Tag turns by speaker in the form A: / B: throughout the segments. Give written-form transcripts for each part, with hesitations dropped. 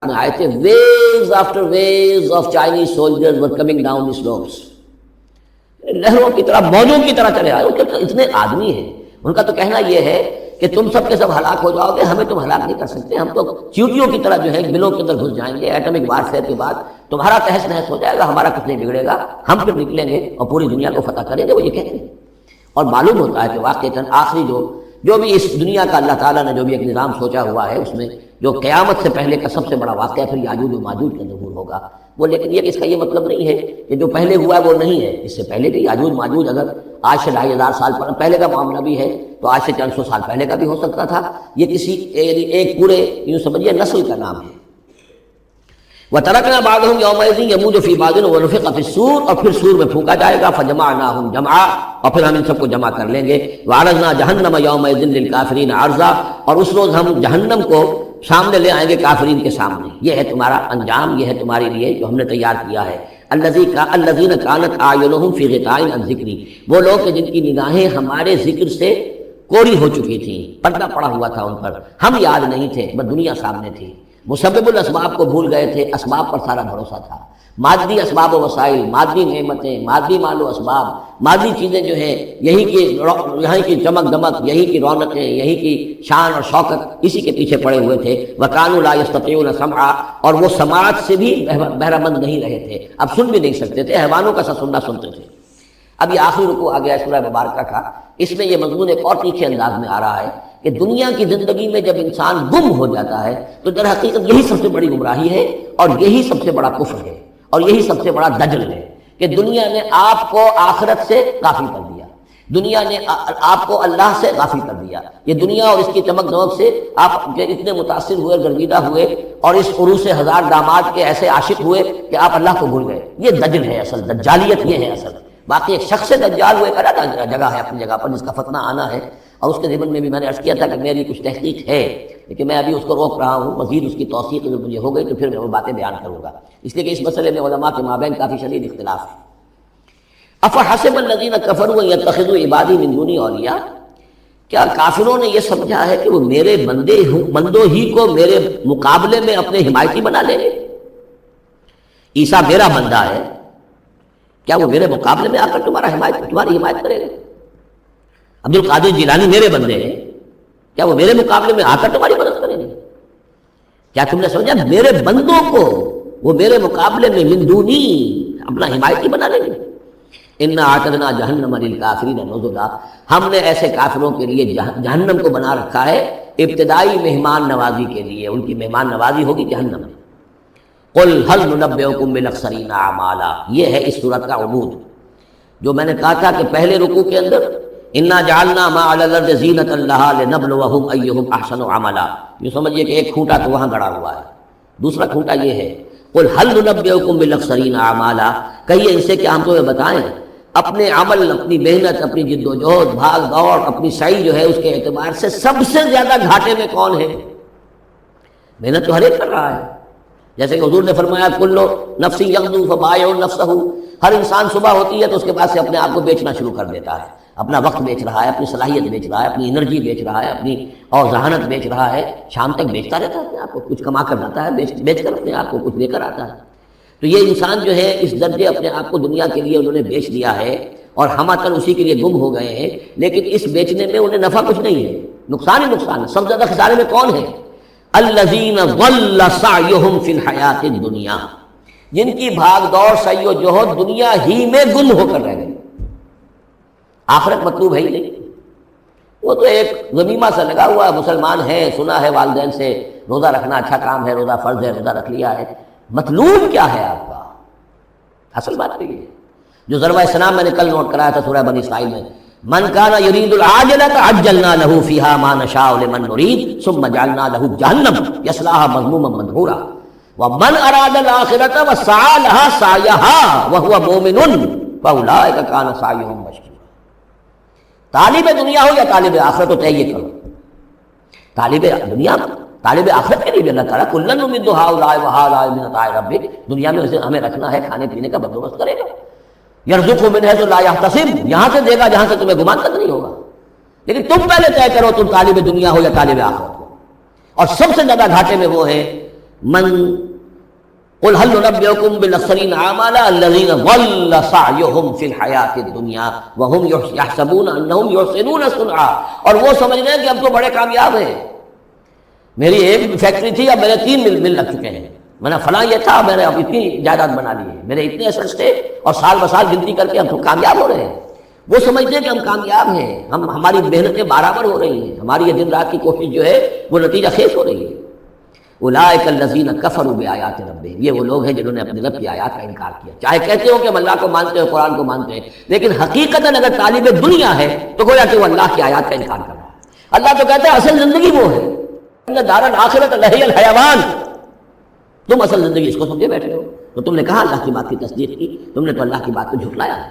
A: میں آئے تھے waves after waves of Chinese soldiers were coming down the slopes. لہروں کی طرح موجوں کی طرح چلے آئے. اتنے آدمی ہیں, ان کا تو کہنا یہ ہے کہ تم سب کے سب ہلاک ہو جاؤ گے, ہمیں تم ہلاک نہیں کر سکتے, ہم تو چیونٹیوں کی طرح جو ہے بلوں کے اندر گھس جائیں گے. ایٹمک وارفیئر کے بعد تمہارا تہس نہس ہو جائے گا, ہمارا کچھ نہیں بگڑے گا, ہم پھر نکلیں گے اور پوری دنیا کو فتح کریں گے. وہ یہ کہتے ہیں. اور معلوم ہوتا ہے کہ واقعتاً آخری جو بھی اس دنیا کا اللہ تعالیٰ نے جو بھی ایک نظام سوچا ہوا ہے, اس میں جو قیامت سے پہلے کا سب سے بڑا واقعہ پھر یاجوج و ماجوج کا ظہور ہوگا. وہ لیکن یہ اس کا یہ مطلب نہیں ہے کہ جو پہلے ہوا ہے وہ نہیں ہے. اس سے پہلے بھی یاجوج ماجوج اگر آج سے 2500 سال پہلے کا معاملہ بھی ہے تو آج سے 400 سال پہلے کا بھی ہو سکتا تھا. یہ کسی ایک پورے یوں سمجھیے نسل کا نام ہے. وَتَرَكْنَا بَعْضَهُمْ يَوْمَئِذٍ يَمُوجُ فِي بَعْضٍ وَنُفِخَ فِي الصُّورِ, اور پھر سور میں پھونکا جائے گا. فَجَمَعْنَاهُمْ جَمْعًا, اور پھر ہم ان سب کو جمع کر لیں گے. وَعَرَضْنَا جَهَنَّمَ يَوْمَئِذٍ لِلْكَافِرِينَ عَرْضًا, اور اس روز ہم جہنم کو سامنے لے آئیں گے کافرین کے سامنے. یہ ہے تمہارا انجام, یہ ہے تمہارے لیے جو ہم نے تیار کیا ہے. الذین کانت اعینہم فی غطاء عن ذکری, وہ لوگ کہ جن کی نگاہیں ہمارے ذکر سے کوری ہو چکی تھیں, پردہ پڑا ہوا تھا ان پر, ہم یاد نہیں تھے, بس دنیا سامنے تھی. مسبب الاسباب کو بھول گئے تھے, اسباب پر سارا بھروسہ تھا. مادی اسباب و وسائل, مادی نعمتیں, مادی مال و اسباب, مادی چیزیں جو ہیں, یہی کی چمک دمک, یہی کی رونقیں, یہی کی شان اور شوکت, اسی کے پیچھے پڑے ہوئے تھے. وَكَانُوا لَا يَسْتَطِيعُونَ سَمْعًا, اور وہ سماعت سے بھی بہرہ مند نہیں رہے تھے, اب سن بھی نہیں سکتے تھے, حیوانوں کا سا سننا سنتے تھے. اب یہ آخری رکوع آ گیا سورہ مبارکہ کا. اس میں یہ مضمون ایک اور تیکھے انداز میں آ رہا ہے کہ دنیا کی زندگی میں جب انسان گم ہو جاتا ہے تو در حقیقت یہی سب سے بڑی گمراہی ہے, اور یہی سب سے بڑا کفر ہے, اور یہی سب سے بڑا دجل ہے کہ دنیا نے آپ کو آخرت سے غافل کر دیا, دنیا نے آپ کو اللہ سے غافل کر دیا. یہ دنیا اور اس کی چمک دمک سے آپ اتنے متاثر ہوئے, گرویدہ ہوئے, اور اس عروس ہزار داماد کے ایسے عاشق ہوئے کہ آپ اللہ کو بھول گئے. یہ دجل ہے اصل, دجالیت یہ ہے اصل. باقی ایک شخص دجال وہ ایک الگ جگہ ہے اپنی جگہ پر جس کا فتنہ آنا ہے, اور اس کے ضمن میں بھی میں نے عرض کیا تھا کہ میری کچھ تحقیق ہے, لیکن میں ابھی اس کو روک رہا ہوں. مزید اس کی توثیق جب مجھے ہو گئی تو پھر میں وہ باتیں بیان کروں گا, اس لیے کہ اس مسئلے میں علماء کے مابین کافی شدید اختلاف ہے. افحسب الذین کفروا ان یتخذوا عبادی من دونی اولیاء, کیا کافروں نے یہ سمجھا ہے کہ وہ میرے بندوں ہی کو میرے مقابلے میں اپنے حمایتی بنا لیں گے؟ عیسیٰ میرا بندہ ہے, کیا وہ میرے مقابلے میں آ کر تمہاری حمایت کرے گا؟ عبد القادر جیلانی میرے بندے ہیں, کیا وہ میرے مقابلے میں آ کر تمہاری مدد کریں گے؟ کیا تم نے سمجھا میرے بندوں کو وہ میرے مقابلے میں من دونی اپنا حمایتی بنا لیں گے؟ انا اعتدنا جہنم للکافرین نزلا, ہم نے ایسے کافروں کے لیے جہنم کو بنا رکھا ہے ابتدائی مہمان نوازی کے لیے, ان کی مہمان نوازی ہوگی جہنم میں. قل هل ننبئکم بالاخسرین اعمالا, یہ ہے اس سورت کا عمود. جو میں نے کہا تھا کہ پہلے رکوع کے اندر انا جعلنا ما علی الارض زینۃ لها لنبلوہم ایہم احسن عملا, یہ سمجھیے کہ ایک کھوٹا تو وہاں گڑا ہوا ہے, دوسرا کھوٹا یہ ہے قل هل ننبئکم بالاخسرین اعمالا, کہیے ان سے کہ ہم تمہیں بتائیں اپنے عمل, اپنی محنت, اپنی جد و جہد, بھاگ دوڑ, اپنی سعی جو ہے اس کے اعتبار سے سب سے زیادہ گھاٹے میں کون ہے؟ محنت تو ہر ایک کر رہا ہے, جیسے کہ حضور نے فرمایا کلو نفس یغدو فبائع نفسہ, ہر انسان صبح ہوتی ہے تو اس کے بعد سے اپنے آپ کو بیچنا شروع کر دیتا ہے, اپنا وقت بیچ رہا ہے, اپنی صلاحیت بیچ رہا ہے, اپنی انرجی بیچ رہا ہے, اپنی اور ذہانت بیچ رہا ہے, شام تک بیچتا رہتا ہے اپنے آپ کو, کچھ کما کر لاتا ہے, بیچ کر اپنے آپ کو کچھ لے کر آتا ہے. تو یہ انسان جو ہے اس درجے اپنے آپ کو دنیا کے لیے انہوں نے بیچ دیا ہے, اور ہم آ کر اسی کے لیے گم ہو گئے ہیں. لیکن اس بیچنے میں انہیں نفع کچھ نہیں ہے, نقصان ہی نقصان ہے. سب سے زیادہ خسارے میں کون ہے؟ الذین ضل سعیہم فی الحیات الدنیا, جن کی بھاگ دوڑ سعی و جہد دنیا ہی میں گم ہو کر رہ گئی, آخرت مطلوب ہے ہی نہیں. وہ تو ایک غمیمہ سا لگا ہوا ہے, مسلمان ہے, سنا ہے والدین سے روزہ رکھنا اچھا کام ہے, روزہ فرض ہے, روزہ رکھ لیا ہے. مطلوب کیا ہے آپ کا؟ اصل بات تو یہ ہے جو ضربہ اسلام میں نے کل نوٹ کرایا تھا سورہ بنی اسرائیل میں, من کان یرید العاجلۃ عجلنا له فیہا ما نشاء لمن نرید ثم جعلنا له جہنم یصلاها مذموما مدحورا ومن اراد الاخرۃ وسعى لها سعیها وهو مؤمن فاولئک کان سعیهم مشکورا. طالب دنیا ہو یا طالب آخرت ہو, طے کرو طالب دنیا طالب آخرت کے لیے بھی اللہ تعالیٰ کلن نمد ہؤلاء وہؤلاء من عطاء ربک, دنیا میں ہمیں رکھنا ہے, کھانے پینے کا بندوبست کرے گا. یرزق من حیث لا یحتسب, یہاں سے دے گا جہاں سے تمہیں گمان تک نہیں ہوگا. لیکن تم پہلے طے کرو تم طالب دنیا ہو یا طالب آخرت ہو. اور سب سے زیادہ گھاٹے میں وہ ہے من قل هل ننبئكم بالاخسرین اعمالا الذین ضل سعیهم فی الحیاۃ الدنیا وهم یحسبون انهم یحسنون صنعا، اور وہ سمجھ رہے ہیں کہ اب تو بڑے کامیاب ہیں، میری ایک فیکٹری تھی اب میرے 3 مل لگ چکے ہیں، میں نے فلاں یہ تھا میں نے اب اتنی جائیداد بنا لی ہے، میرے اتنے ایسٹس تھے، اور سال بسال گنتی کر کے ہم تو کامیاب ہو رہے ہیں۔ وہ سمجھتے ہیں کہ ہم کامیاب ہیں، ہماری محنتیں برابر ہو رہی ہیں، ہماری یہ دن رات کی کوشش جو ہے وہ نتیجہ خیز ہو رہی ہے۔ اولئک الذین کفروا بآیات ربہم، یہ وہ لوگ ہیں جنہوں نے اپنے رب کی آیات کا انکار کیا۔ چاہے کہتے ہو کہ ہم اللہ کو مانتے ہیں، قرآن کو مانتے ہیں، لیکن حقیقتاً اگر طالب دنیا ہے تو گویا کہ وہ اللہ کی آیات کا انکار کر رہا ہے۔ اللہ تو کہتا ہے اصل زندگی وہ ہے، ان دار الآخرۃ لہی الحیوان، تم اصل زندگی اس کو سمجھے بیٹھے ہو، تو تم نے کہا اللہ کی بات کی تصدیق کی، تم نے تو اللہ کی بات کو جھٹلایا ہے۔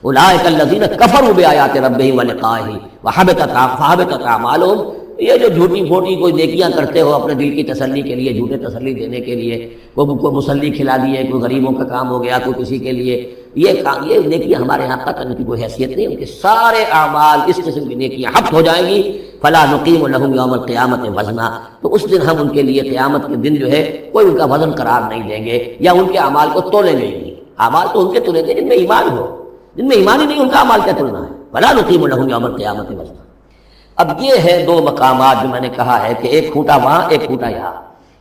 A: اولئک الذین کفروا بآیات ربہم ولقائہ فحبطت اعمالہم، یہ جو جھوٹی پھوٹی کوئی نیکیاں کرتے ہو اپنے دل کی تسلی کے لیے، جھوٹے تسلی دینے کے لیے، کوئی مسلی کھلا دیے، کوئی غریبوں کا کام ہو گیا، کوئی کسی کے لیے، یہ نیکیاں ہمارے ہاں قطعاً کی کوئی حیثیت نہیں، ان کے سارے اعمال اس قسم کی نیکیاں حبط ہو جائیں گی۔ فلا نقیم لہم یوم القیامت وزنا، تو اس دن ہم ان کے لیے قیامت کے دن جو ہے کوئی ان کا وزن قرار نہیں دیں گے، یا ان کے اعمال کو تولیں گے نہیں۔ اعمال تو ان کے تولیں گے جن میں ایمان ہو، جن میں ایمان ہی نہیں ان کا اعمال کیا تلنا ہے۔ فلا نقیم لہم یوم القیامت وزنا۔ اب یہ ہے 2 مقامات جو میں نے کہا ہے کہ ایک کھوٹا وہاں ایک کھوٹا یہاں،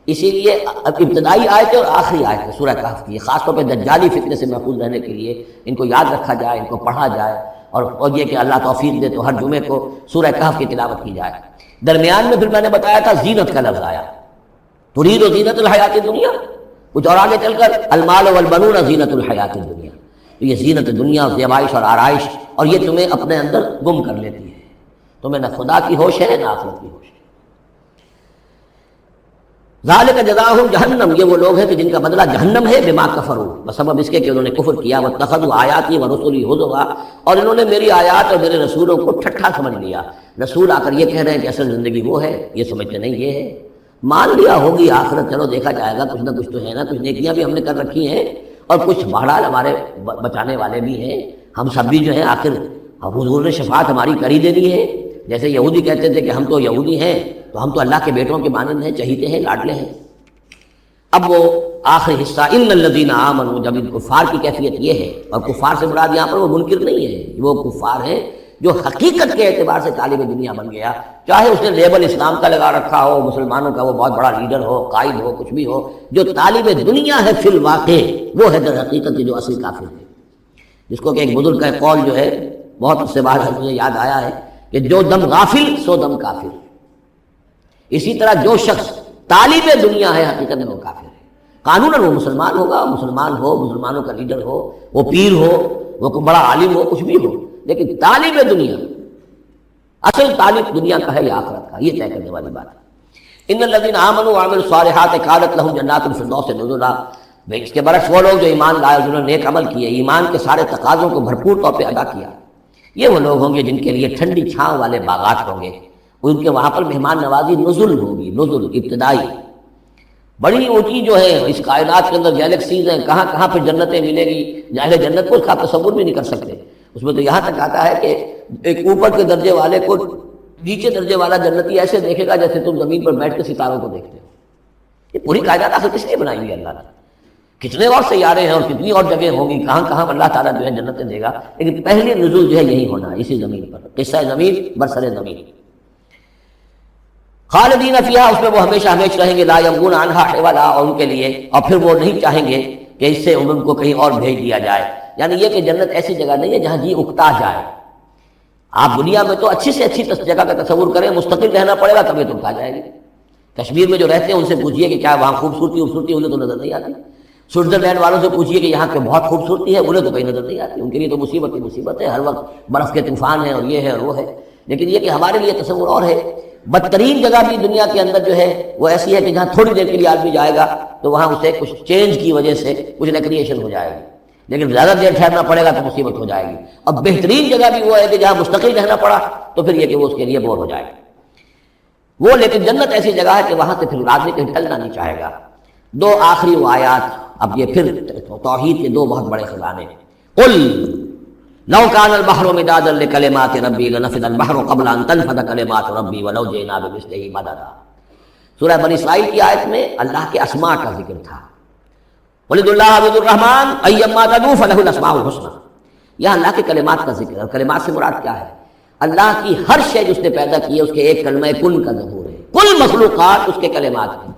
A: اسی لیے ابتدائی آیت اور آخری آیت ہے سورہ کہف کی، خاص طور پہ دجالی فتنے سے محفوظ رہنے کے لیے ان کو یاد رکھا جائے، ان کو پڑھا جائے، اور یہ کہ اللہ توفیق دے تو ہر جمعے کو سورہ کہف کی تلاوت کی جائے۔ درمیان میں پھر میں نے بتایا تھا زینت کا لفظ آیا، ترید زینت الحیات الدنیا، کچھ اور آگے چل کر المال والبنون زینت الحیات الدنیا، تو یہ زینت دنیا، زیبائش اور آرائش، اور یہ تمہیں اپنے اندر گم کر لیتی ہے، تمہیں نہ خدا کی ہوش ہے نہ آخرت کی ہوش ہے۔ ذالک جزاؤہم جہنم، یہ وہ لوگ ہیں کہ جن کا بدلہ جہنم ہے، بما کفروا، بسبب اس کے کہ انہوں نے کفر کیا، واتخذوا آیاتی ورسلی ہزوا، اور انہوں نے میری آیات اور میرے رسولوں کو ٹھٹھا سمجھ لیا۔ رسول آ کر یہ کہہ رہے ہیں کہ اصل زندگی وہ ہے، یہ سمجھتے نہیں یہ ہے، مان لیا ہوگی آخرت، چلو دیکھا جائے گا، کچھ نہ کچھ تو ہے نا، کچھ نیکیاں بھی ہم نے کر رکھی ہیں، اور کچھ بہرحال ہمارے بچانے والے بھی ہیں، ہم سب بھی جو ہیں آخر حضور نے شفاعت ہماری کر ہی دینی ہے۔ جیسے یہودی کہتے تھے کہ ہم تو یہودی ہیں، تو ہم تو اللہ کے بیٹوں کے مانند ہیں، چہیتے ہیں، لاڈلے ہیں۔ اب وہ آخری حصہ ان الذین آمنوا، جب ان کفار کی کیفیت یہ ہے، اور کفار سے مراد یہاں پر وہ منکر نہیں ہے، وہ کفار ہیں جو حقیقت کے اعتبار سے طالب دنیا بن گیا، چاہے اس نے لیبل اسلام کا لگا رکھا ہو، مسلمانوں کا وہ بہت بڑا لیڈر ہو، قائد ہو، کچھ بھی ہو، جو طالب دنیا ہے فی الواقع وہ ہے در حقیقت جو اصل کافر ہے، جس کو کہ ایک بزرگ کا قول جو ہے بہت اس سے بعد مجھے یاد آیا ہے کہ جو دم غافل سو دم کافر۔ اسی طرح جو شخص طالب دنیا ہے حقیقت میں وہ کافر ہے، قانوناً وہ مسلمان ہوگا، مسلمان ہو، مسلمانوں کا لیڈر ہو، وہ پیر ہو، وہ بڑا عالم ہو، کچھ بھی ہو، لیکن طالب دنیا، اصل طالب دنیا کا ہے یا آخرت کا، یہ طے کرنے والی بات ہے۔ ان الذین آمنوا وعملوا الصالحات کانت لهم جنات الفردوس نزلا، اس کے برعکس وہ لوگ جو ایمان لائے، جنہوں نے نیک عمل کیے، ایمان کے سارے تقاضوں کو بھرپور طور پہ ادا کیا، یہ وہ لوگ ہوں گے جن کے لیے ٹھنڈی چھاؤں والے باغات ہوں گے، ان کے وہاں پر مہمان نوازی نزل ہوگی، نزل ابتدائی، بڑی اونچی جو ہے اس کائنات کے اندر گیلیکسیز ہیں، کہاں کہاں پہ جنتیں ملے گی، اہل جنت کو اس کا تصور بھی نہیں کر سکتے۔ اس میں تو یہاں تک آتا ہے کہ ایک اوپر کے درجے والے کو نیچے درجے والا جنتی ایسے دیکھے گا جیسے تم زمین پر بیٹھ کے ستاروں کو دیکھتے ہو۔ یہ پوری کائنات آخر کس لیے بنائی ہے اللہ نے؟ کتنے اور سیارے ہیں اور کتنی اور جگہ ہوں گی، کہاں کہاں اللہ تعالیٰ جو ہے جنتیں دے گا، لیکن پہلی نزول جو ہے یہی ہونا ہے، اسی زمین پر، قصہ زمین برسر زمین۔ خالدین فیہا، اس میں وہ ہمیشہ ہمیشہ رہیں گے، لا یبغون عنہا حولا، اور ان کے لیے، اور پھر وہ نہیں چاہیں گے کہ اس سے ان کو کہیں اور بھیج دیا جائے، یعنی یہ کہ جنت ایسی جگہ نہیں ہے جہاں جی اکتا جائے۔ آپ دنیا میں تو اچھی سے اچھی جگہ کا تصور کریں، مستقل رہنا پڑے گا تبھی تو اکتا جائے گی۔ کشمیر میں جو رہتے ہیں ان سے پوچھیے کہ کیا وہاں خوبصورتی انہیں تو نظر نہیں آتی، سوئٹزرلینڈ والوں سے پوچھیے کہ یہاں کے بہت خوبصورتی ہے، انہیں تو کہیں نظر نہیں آتی، ان کے لیے تو مصیبت ہی مصیبت ہے، ہر وقت برف کے طوفان ہیں اور یہ ہے اور وہ ہے، لیکن یہ کہ ہمارے لیے تصور اور ہے۔ بدترین جگہ بھی دنیا کے اندر جو ہے وہ ایسی ہے کہ جہاں تھوڑی دیر کے لیے آدمی جائے گا تو وہاں اسے کچھ چینج کی وجہ سے کچھ ریکریشن ہو جائے گی، لیکن زیادہ دیر ٹھہرنا پڑے گا تو مصیبت ہو جائے گی۔ اب بہترین جگہ بھی وہ ہے کہ جہاں مستقل رہنا پڑا تو پھر یہ کہ وہ اس کے لیے بور ہو جائے گا وہ، لیکن جنت ایسی جگہ ہے کہ وہاں سے پھر آدمی کہیں ٹلنا نہیں چاہے گا۔ 2 آخری آیات، اب یہ پھر توحید کے 2 بہت بڑے خزانے۔ قل لو كان البحر مدادا لكلمات ربي لنفد البحر قبل ان تنفد كلمات ربي ولو جئنا بمثله مددا۔ سورہ بنی اسرائیل کی آیت میں اللہ کے اسماء کا ذکر تھا، وَلِدُ اللَّهَ عَبْدُ الرَّحْمَٰنِ أَيَّمَّا تَدْعُوا فَلَهُ الْأَسْمَاءُ الْحُسْنَىٰ۔ یہاں اللہ کے کلمات کا ذکر ہے، اور کلمات سے مراد کیا ہے؟ اللہ کی ہر شے جو اس نے پیدا کی ہے اس کے ایک کلمہ کن کا ظہور ہے، کل مخلوقات اس کے کلمات ہیں۔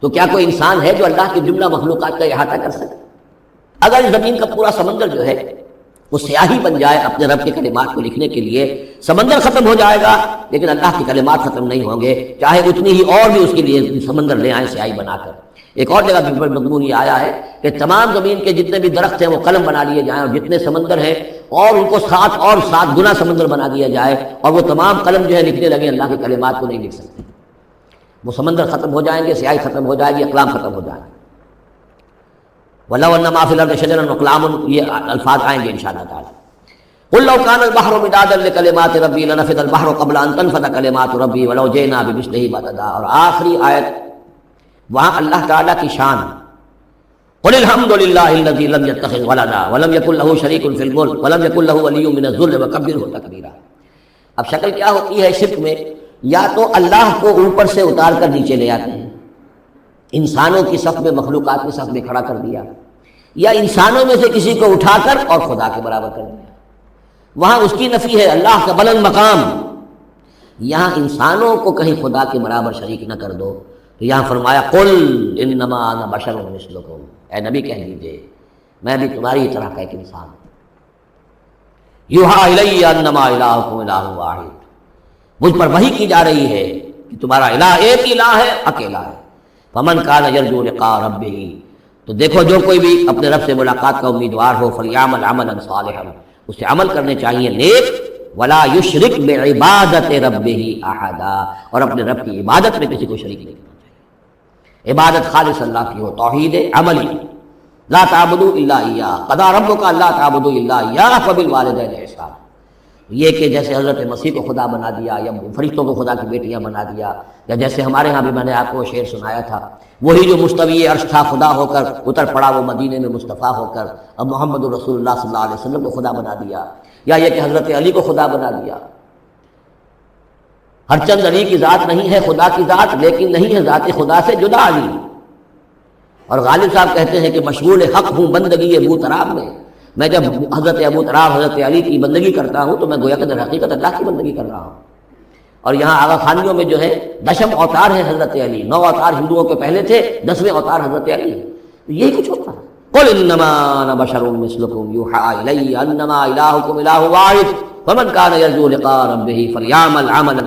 A: تو کیا کوئی انسان ہے جو اللہ کی جملہ مخلوقات کا احاطہ کر سکے؟ اگر زمین کا پورا سمندر جو ہے وہ سیاہی بن جائے اپنے رب کے کلمات کو لکھنے کے لیے، سمندر ختم ہو جائے گا لیکن اللہ کے کلمات ختم نہیں ہوں گے، چاہے اتنی ہی اور بھی اس کے لیے سمندر لے آئیں سیاہی بنا کر۔ ایک اور جگہ بھی مضمون یہ آیا ہے کہ تمام زمین کے جتنے بھی درخت ہیں وہ قلم بنا لیے جائیں، اور جتنے سمندر ہیں اور ان کو 7 گنا سمندر بنا دیا جائے، اور وہ تمام قلم جو ہے لکھنے لگے اللہ کے کلمات کو نہیں لکھ سکتے۔ وہ سمندر ختم ہو جائیں گے، سیاہی ختم ہو جائے گی، اقلام ختم ہو جائیں گے۔ وَلَوْ أَنَّ مَا فِي الْأَرْضِ شَجَرٌ وَأَقْلَامٌ، یہ الفاظ آئیں گے انشاءاللہ تعالی۔ قُل لَّوْ كَانَ الْبَحْرُ مِدَادًا لِّكَلِمَاتِ رَبِّي لَنَفِدَ الْبَحْرُ قَبْلَ أَن تَنفَدَ كَلِمَاتُ رَبِّي وَلَوْ جِئْنَا بِمِثْلِهِ مَدَدًا۔ اور آخری آیت وہاں اللہ تعالیٰ کی شان، قُلِ الْحَمْدُ لِلَّهِ الَّذِي لَمْ يَتَّخِذْ وَلَدًا وَلَمْ يَكُن لَّهُ شَرِيكٌ فِي الْمُلْكِ وَلَمْ يَكُن لَّهُ وَلِيٌّ مِّنَ الذُّلِّ وَكَبِّرْهُ تَكْبِيرًا۔ اب شکل کیا ہوتی ہے شرک میں؟ یا تو اللہ کو اوپر سے اتار کر نیچے لے آتے ہیں، انسانوں کی صف میں مخلوقات کی صف میں کھڑا کر دیا، یا انسانوں میں سے کسی کو اٹھا کر اور خدا کے برابر کر دیا، وہاں اس کی نفی ہے اللہ کا بلند مقام۔ یہاں انسانوں کو کہیں خدا کے برابر شریک نہ کر دو، تو یہاں فرمایا قل انما انا بشر مثلکم، اے نبی کہہ دیجئے میں بھی تمہاری طرح کا ایک انسان ہوں۔ یوحی الی انما الہکم الہ واحد، مجھ پر وحی کی جا رہی ہے کہ تمہارا الہ ایک الہ ہے، اکیلا ہے۔ فمن کان یرجو لقاء ربہ، تو دیکھو جو کوئی بھی اپنے رب سے ملاقات کا امیدوار ہو، فلیعمل عملا صالحا، اسے عمل کرنے چاہیے نیک، ولا یشرک بعبادت ربہ احدا، اور اپنے رب کی عبادت میں کسی کو شریک نہیں کرنا چاہیے۔ عبادت خالص اللہ کی ہو، توحید عملی، لا تعبدوا الا اياه، قضى ربك الا تعبدوا الا اياه وبالوالدين احسانا۔ یہ کہ جیسے حضرت مسیح کو خدا بنا دیا، یا فرشتوں کو خدا کی بیٹیاں بنا دیا، یا جیسے ہمارے ہاں بھی میں نے آپ کو شعر سنایا تھا، وہی جو مستوی عرش تھا خدا ہو کر اتر پڑا وہ مدینے میں مصطفیٰ ہو کر، اب محمد رسول اللہ صلی اللہ علیہ وسلم کو خدا بنا دیا، یا یہ کہ حضرت علی کو خدا بنا دیا۔ ہر چند علی کی ذات نہیں ہے خدا کی ذات، لیکن نہیں ہے ذات خدا سے جدا علی۔ اور غالب صاحب کہتے ہیں کہ مشغول حق ہوں بندگی ابو تراب میں، میں جب حضرت ابو تراب حضرت علی کی بندگی کرتا ہوں تو میں گویا کہ در حقیقت اللہ کی بندگی کر رہا ہوں۔ اور یہاں آغا خانیوں میں جو ہے 10 اوتار ہیں حضرت علی، 9 اوتار ہندوؤں کے پہلے تھے، 10ویں اوتار حضرت علی ہے، تو یہی کچھ ہوتا ہے۔ قل انما انا بشر مثلکم یوحی الی انما الہکم الہ واحد فمن کان یرجو لقاء ربہ فلیعمل عملا